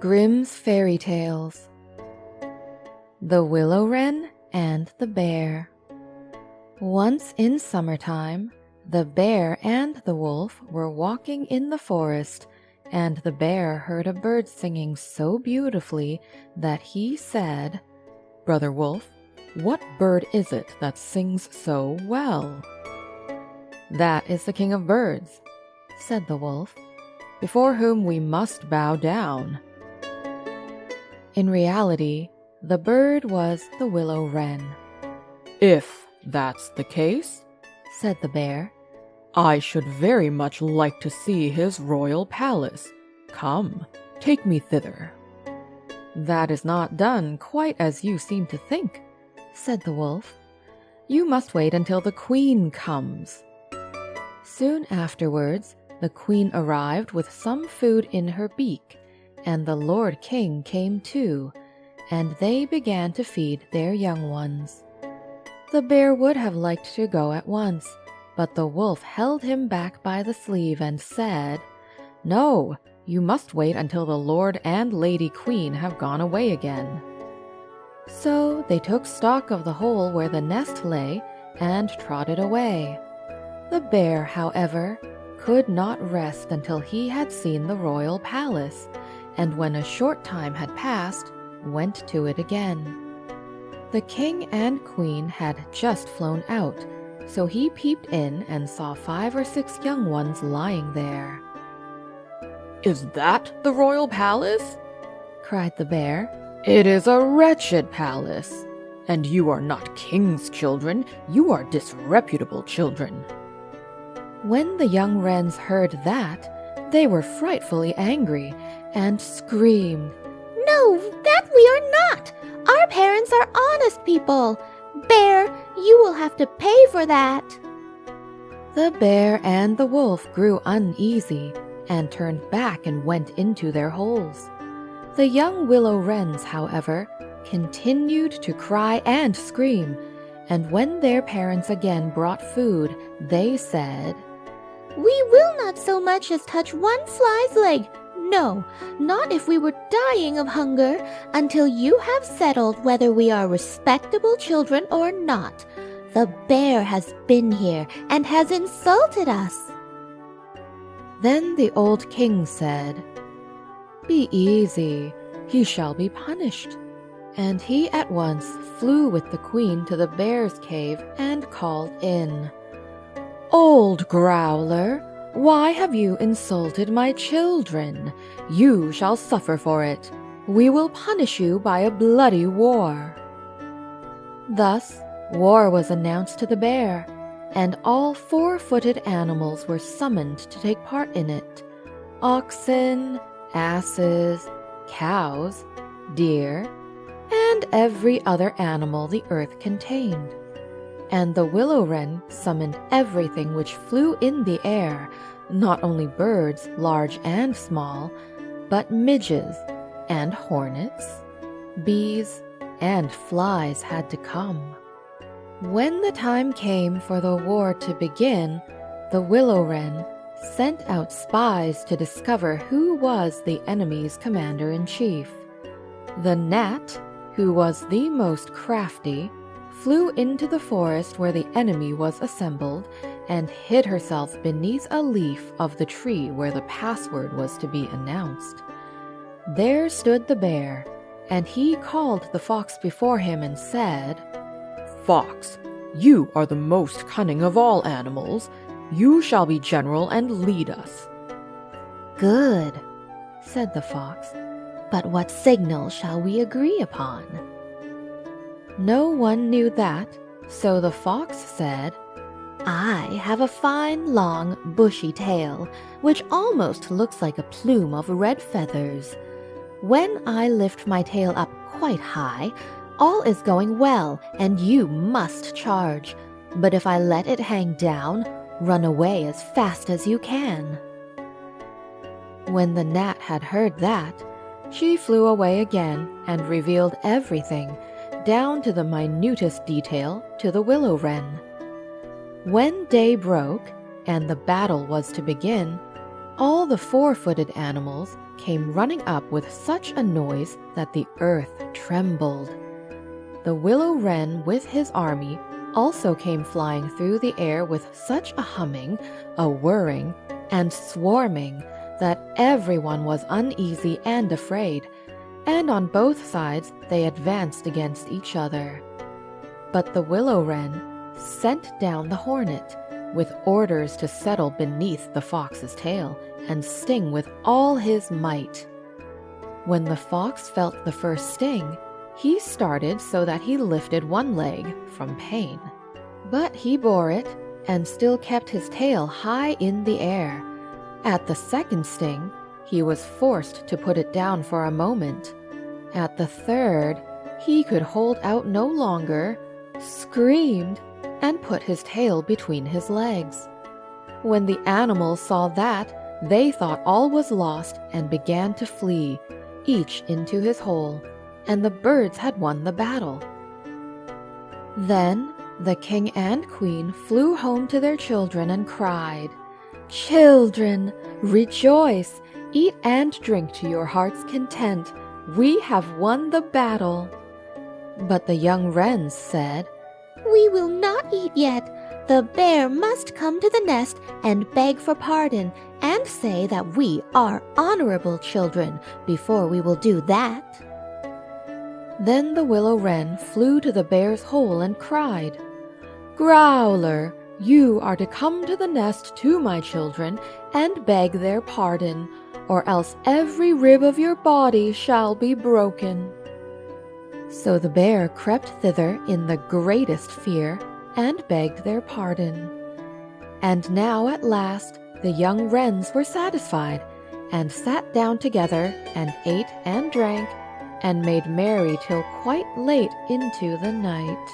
Grimm's Fairy Tales. The Willow Wren and the Bear. Once in summertime, the bear and the wolf were walking in the forest, and the bear heard a bird singing so beautifully that he said, "Brother Wolf, what bird is it that sings so well?" "That is the king of birds," said the wolf, "before whom we must bow down." In reality, the bird was the willow wren. "If that's the case," said the bear, "I should very much like to see his royal palace. Come, take me thither." "That is not done quite as you seem to think," said the wolf. "You must wait until the queen comes." Soon afterwards, the queen arrived with some food in her beak, and the Lord King came too, and they began to feed their young ones. The bear would have liked to go at once, but the wolf held him back by the sleeve and said, "No, you must wait until the Lord and Lady Queen have gone away again." So they took stock of the hole where the nest lay and trotted away. The bear, however, could not rest until he had seen the royal palace, and when a short time had passed, went to it again. The king and queen had just flown out, so he peeped in and saw 5 or 6 young ones lying there. "Is that the royal palace?" cried the bear. "It is a wretched palace, and you are not king's children, you are disreputable children." When the young wrens heard that, they were frightfully angry and screamed, "No, that we are not! Our parents are honest people! Bear, you will have to pay for that!" The bear and the wolf grew uneasy and turned back and went into their holes. The young willow wrens, however, continued to cry and scream, and when their parents again brought food, they said, "We will not so much as touch one fly's leg. No, not if we were dying of hunger, until you have settled whether we are respectable children or not. The bear has been here and has insulted us." Then the old king said, "Be easy, he shall be punished." And he at once flew with the queen to the bear's cave and called in, "Old growler, why have you insulted my children? You shall suffer for it. We will punish you by a bloody war." Thus, war was announced to the bear, and all 4-footed animals were summoned to take part in it. Oxen, asses, cows, deer, and every other animal the earth contained. And the willow wren summoned everything which flew in the air, not only birds, large and small, but midges and hornets, bees and flies had to come. When the time came for the war to begin, the willow wren sent out spies to discover who was the enemy's commander-in-chief. The gnat, who was the most crafty, flew into the forest where the enemy was assembled and hid herself beneath a leaf of the tree where the password was to be announced. There stood the bear, and he called the fox before him and said, "Fox, you are the most cunning of all animals. You shall be general and lead us." "Good," said the fox, "but what signal shall we agree upon?" No one knew that, so the fox said, "I have a fine, long, bushy tail, which almost looks like a plume of red feathers. When I lift my tail up quite high, all is going well, and you must charge. But if I let it hang down, run away as fast as you can." When the gnat had heard that, she flew away again and revealed everything, down to the minutest detail, to the willow wren. When day broke, and the battle was to begin, All the four-footed animals came running up with such a noise that the earth trembled. The willow wren with his army also came flying through the air with such a humming, a whirring, and swarming that everyone was uneasy and afraid, and on both sides they advanced against each other. But the willow wren sent down the hornet, with orders to settle beneath the fox's tail and sting with all his might. When the fox felt the first sting, he started so that he lifted one leg from pain. But he bore it and still kept his tail high in the air. At the second sting, he was forced to put it down for a moment. At the third, he could hold out no longer, screamed, and put his tail between his legs. When the animals saw that, they thought all was lost and began to flee, each into his hole, and the birds had won the battle. Then the king and queen flew home to their children and cried, "Children, rejoice, eat and drink to your heart's content. We have won the battle." But the young wrens said, "We will not eat yet. The bear must come to the nest and beg for pardon and say that we are honorable children before we will do that." Then the willow wren flew to the bear's hole and cried, "Growler, you are to come to the nest to my children and beg their pardon, or else every rib of your body shall be broken." So the bear crept thither in the greatest fear and begged their pardon. And now at last the young wrens were satisfied, and sat down together and ate and drank, and made merry till quite late into the night.